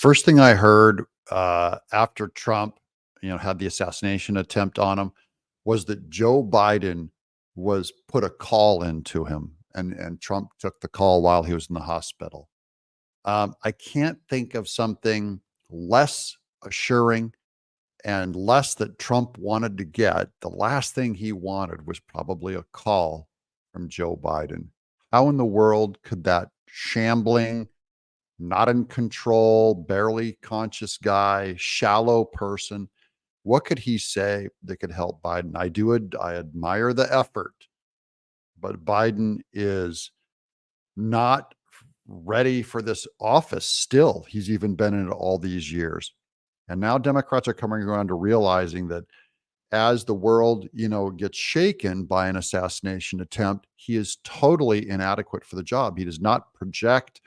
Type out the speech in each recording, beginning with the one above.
First thing I heard after Trump, had the assassination attempt on him, was that Joe Biden was put a call into him, and Trump took the call while he was in the hospital. I can't think of something less assuring and less that Trump wanted to get. The last thing he wanted was probably a call from Joe Biden. How in the world could that shambling, not in control, barely conscious guy, shallow person, what could he say that could help Biden? I admire the effort, but Biden is not ready for this office still. He's even been in it all these years. And now Democrats are coming around to realizing that as the world, gets shaken by an assassination attempt, he is totally inadequate for the job. He does not project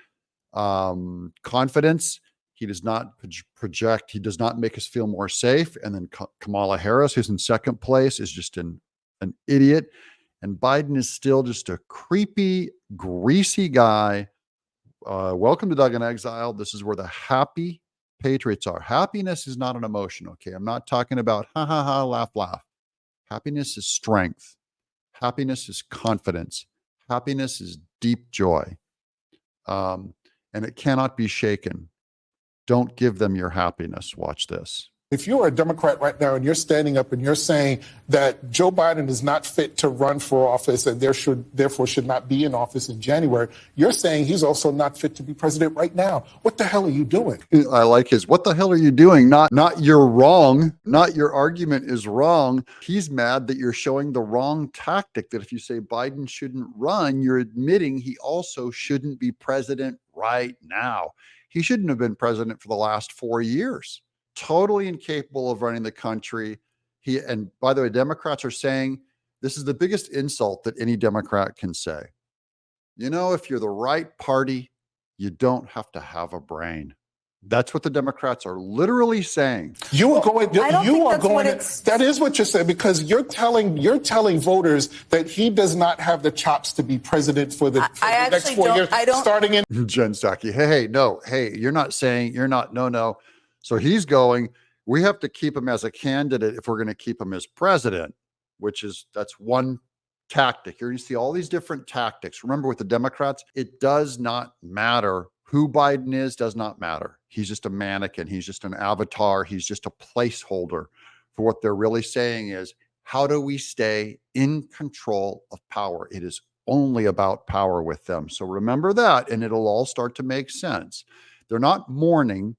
confidence. He does not project. He does not make us feel more safe. And then Kamala Harris, who's in second place, is just an idiot. And Biden is still just a creepy, greasy guy. Welcome to Doug in Exile. This is where the happy patriots are. Happiness is not an emotion. Okay. I'm not talking about ha ha ha, laugh, laugh. Happiness is strength. Happiness is confidence. Happiness is deep joy. And it cannot be shaken. Don't give them your happiness. Watch this. If you're a Democrat right now and you're standing up and you're saying that Joe Biden is not fit to run for office and therefore should not be in office in January, you're saying he's also not fit to be president right now. What the hell are you doing? I like his, what the hell are you doing? Not you're wrong. Not your argument is wrong. He's mad that you're showing the wrong tactic, that if you say Biden shouldn't run, you're admitting he also shouldn't be president right now. He shouldn't have been president for the last 4 years. Totally incapable of running the country. And by the way, Democrats are saying this is the biggest insult that any Democrat can say. If you're the right party, you don't have to have a brain. That's what the Democrats are literally saying. That is what you're saying, because you're telling voters that he does not have the chops to be president for the next 4 years. Starting in Jen Psaki. Hey, you're not, no. So he's going, we have to keep him as a candidate if we're going to keep him as president, that's one tactic. You're going to see all these different tactics. Remember, with the Democrats, it does not matter who Biden is, does not matter. He's just a mannequin. He's just an avatar. He's just a placeholder for what they're really saying is, how do we stay in control of power? It is only about power with them. So remember that, and it'll all start to make sense. They're not mourning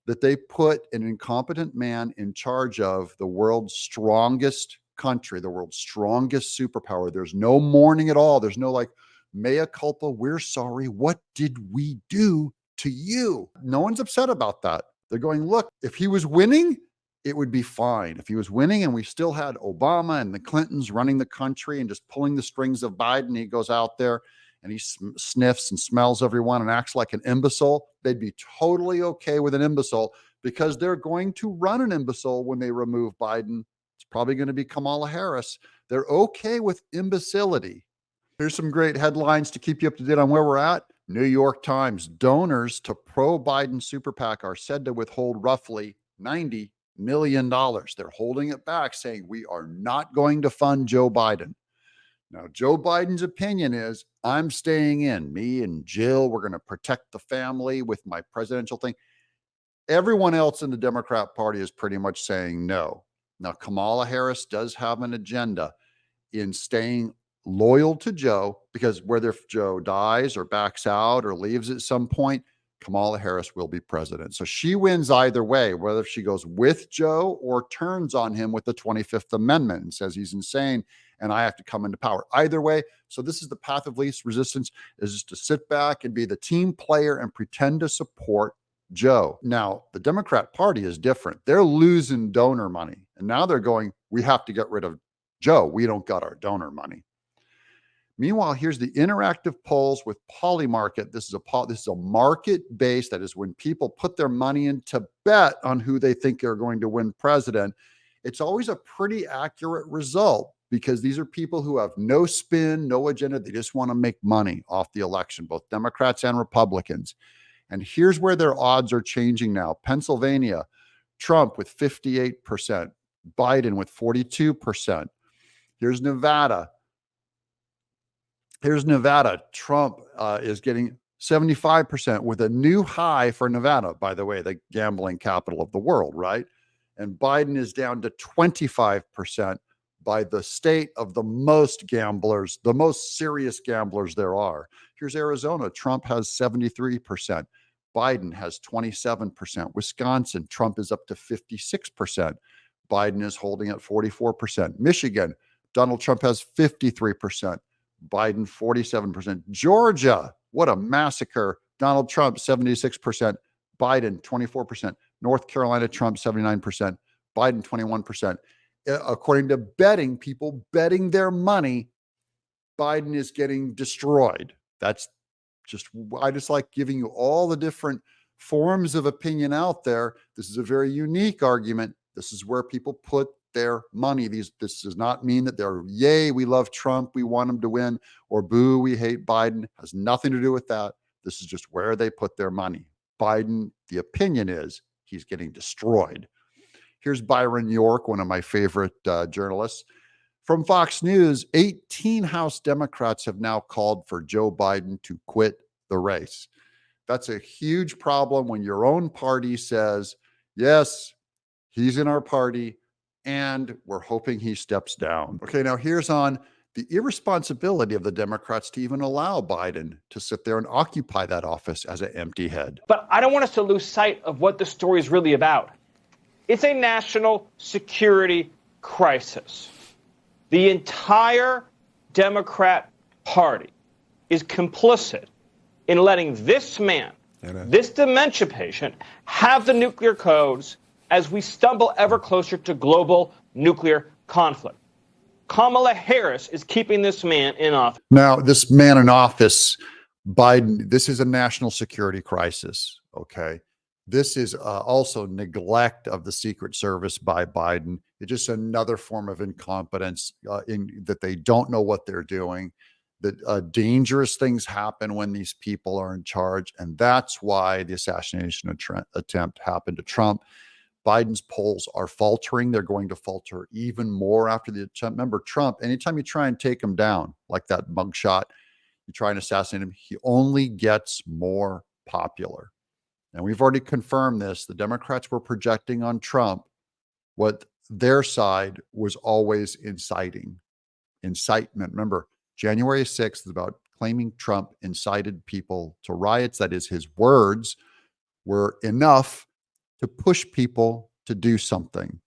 that they put an incompetent man in charge of the world's strongest country, the world's strongest superpower. There's no mourning at all. There's no like, mea culpa, we're sorry. What did we do to you? No one's upset about that. They're going, look, if he was winning, it would be fine. If he was winning and we still had Obama and the Clintons running the country and just pulling the strings of Biden, he goes out there and he sniffs and smells everyone and acts like an imbecile, they'd be totally okay with an imbecile, because they're going to run an imbecile when they remove Biden. It's probably going to be Kamala Harris. They're okay with imbecility. Here's some great headlines to keep you up to date on where we're at. New York Times: donors to pro-Biden super PAC are said to withhold roughly $90 million. They're holding it back, saying we are not going to fund Joe Biden. Now, Joe Biden's opinion is, I'm staying in. Me and Jill, we're going to protect the family with my presidential thing. Everyone else in the Democrat Party is pretty much saying no. Now, Kamala Harris does have an agenda in staying loyal to Joe, because whether if Joe dies or backs out or leaves at some point, Kamala Harris will be president. So she wins either way, whether she goes with Joe or turns on him with the 25th Amendment and says he's insane and I have to come into power. Either way, so this is the path of least resistance, is just to sit back and be the team player and pretend to support Joe. Now, the Democrat Party is different. They're losing donor money. And now they're going, we have to get rid of Joe. We don't got our donor money. Meanwhile, here's the interactive polls with Polymarket. This is a market base. That is when people put their money in to bet on who they think are going to win president. It's always a pretty accurate result, because these are people who have no spin, no agenda. They just want to make money off the election, both Democrats and Republicans. And here's where their odds are changing now. Pennsylvania, Trump with 58%, Biden with 42%. Here's Nevada. Trump is getting 75% with a new high for Nevada, by the way, the gambling capital of the world, right? And Biden is down to 25% by the state of the most gamblers, the most serious gamblers there are. Here's Arizona. Trump has 73%. Biden has 27%. Wisconsin, Trump is up to 56%. Biden is holding at 44%. Michigan, Donald Trump has 53%. Biden 47%. Georgia, what a massacre. Donald Trump 76%. Biden 24%. North Carolina, Trump 79%. Biden 21%. According to betting, people betting their money, Biden is getting destroyed. That's just, I just like giving you all the different forms of opinion out there. This is a very unique argument. This is where people put their money. This does not mean that they're, yay, we love Trump, we want him to win, or boo, we hate Biden. It has nothing to do with that. This is just where they put their money. Biden, the opinion is he's getting destroyed. Here's Byron York, one of my favorite journalists. From Fox News, 18 House Democrats have now called for Joe Biden to quit the race. That's a huge problem when your own party says, yes, he's in our party, and we're hoping he steps down. Okay, now here's on the irresponsibility of the Democrats to even allow Biden to sit there and occupy that office as an empty head. But I don't want us to lose sight of what the story is really about. It's a national security crisis. The entire Democrat Party is complicit in letting this man, this dementia patient, have the nuclear codes as we stumble ever closer to global nuclear conflict. Kamala Harris is keeping this man in office. Now, this man in office, Biden, this is a national security crisis, okay? This is also neglect of the Secret Service by Biden. It's just another form of incompetence in that they don't know what they're doing, that dangerous things happen when these people are in charge, and that's why the assassination attempt happened to Trump. Biden's polls are faltering. They're going to falter even more after the attempt. Remember, Trump, anytime you try and take him down, like that mugshot, you try and assassinate him, he only gets more popular. And we've already confirmed this. The Democrats were projecting on Trump what their side was always incitement. Remember, January 6th is about claiming Trump incited people to riots. That is, his words were enough to push people to do something.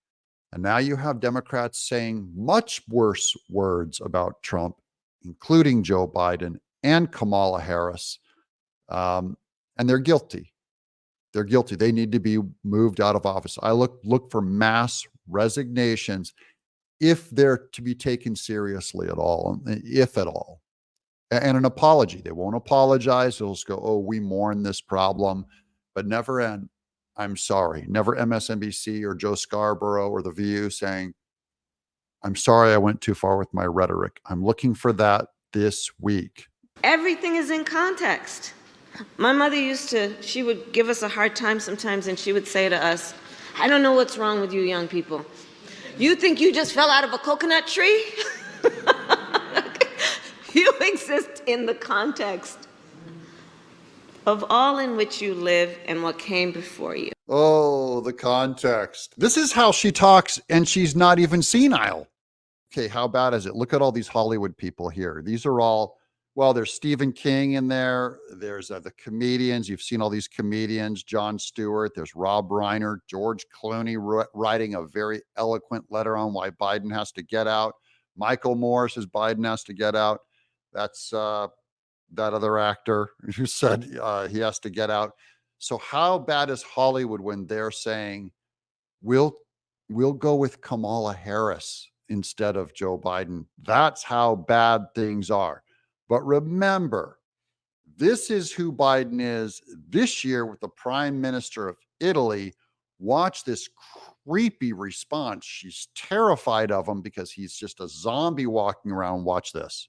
And now you have Democrats saying much worse words about Trump, including Joe Biden and Kamala Harris. And they're guilty. They're guilty. They need to be moved out of office. I look for mass resignations if they're to be taken seriously at all, if at all. And an apology. They won't apologize. They'll just go, oh, we mourn this problem, but never end. I'm sorry. Never MSNBC or Joe Scarborough or The View saying, I'm sorry I went too far with my rhetoric. I'm looking for that this week. Everything is in context. My mother she would give us a hard time sometimes, and she would say to us, I don't know what's wrong with you young people. You think you just fell out of a coconut tree? You exist in the context of all in which you live and what came before you. Oh, the context. This is how she talks, and she's not even senile. Okay, how bad is it? Look at all these Hollywood people here. These are all, well, there's Stephen King in there. There's the comedians. You've seen all these comedians, Jon Stewart. There's Rob Reiner, George Clooney writing a very eloquent letter on why Biden has to get out. Michael Moore says Biden has to get out. That's that other actor who said he has to get out. So how bad is Hollywood when they're saying, we'll go with Kamala Harris instead of Joe Biden? That's how bad things are. But remember, this is who Biden is this year with the Prime Minister of Italy. Watch this creepy response. She's terrified of him because he's just a zombie walking around. Watch this.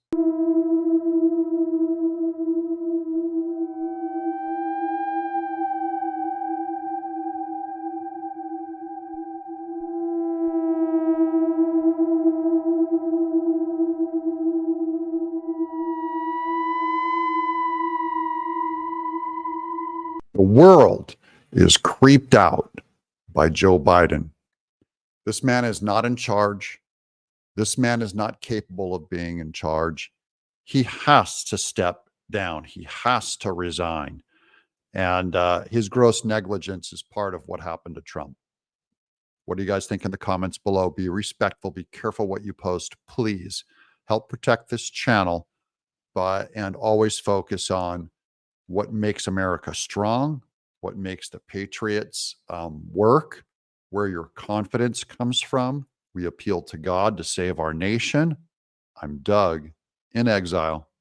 The world is creeped out by Joe Biden. This man is not in charge. This man is not capable of being in charge. He has to step down. He has to resign. And his gross negligence is part of what happened to Trump. What do you guys think in the comments below? Be respectful. Be careful what you post. Please help protect this channel and always focus on what makes America strong, what makes the patriots work, where your confidence comes from. We appeal to God to save our nation. I'm Doug in exile.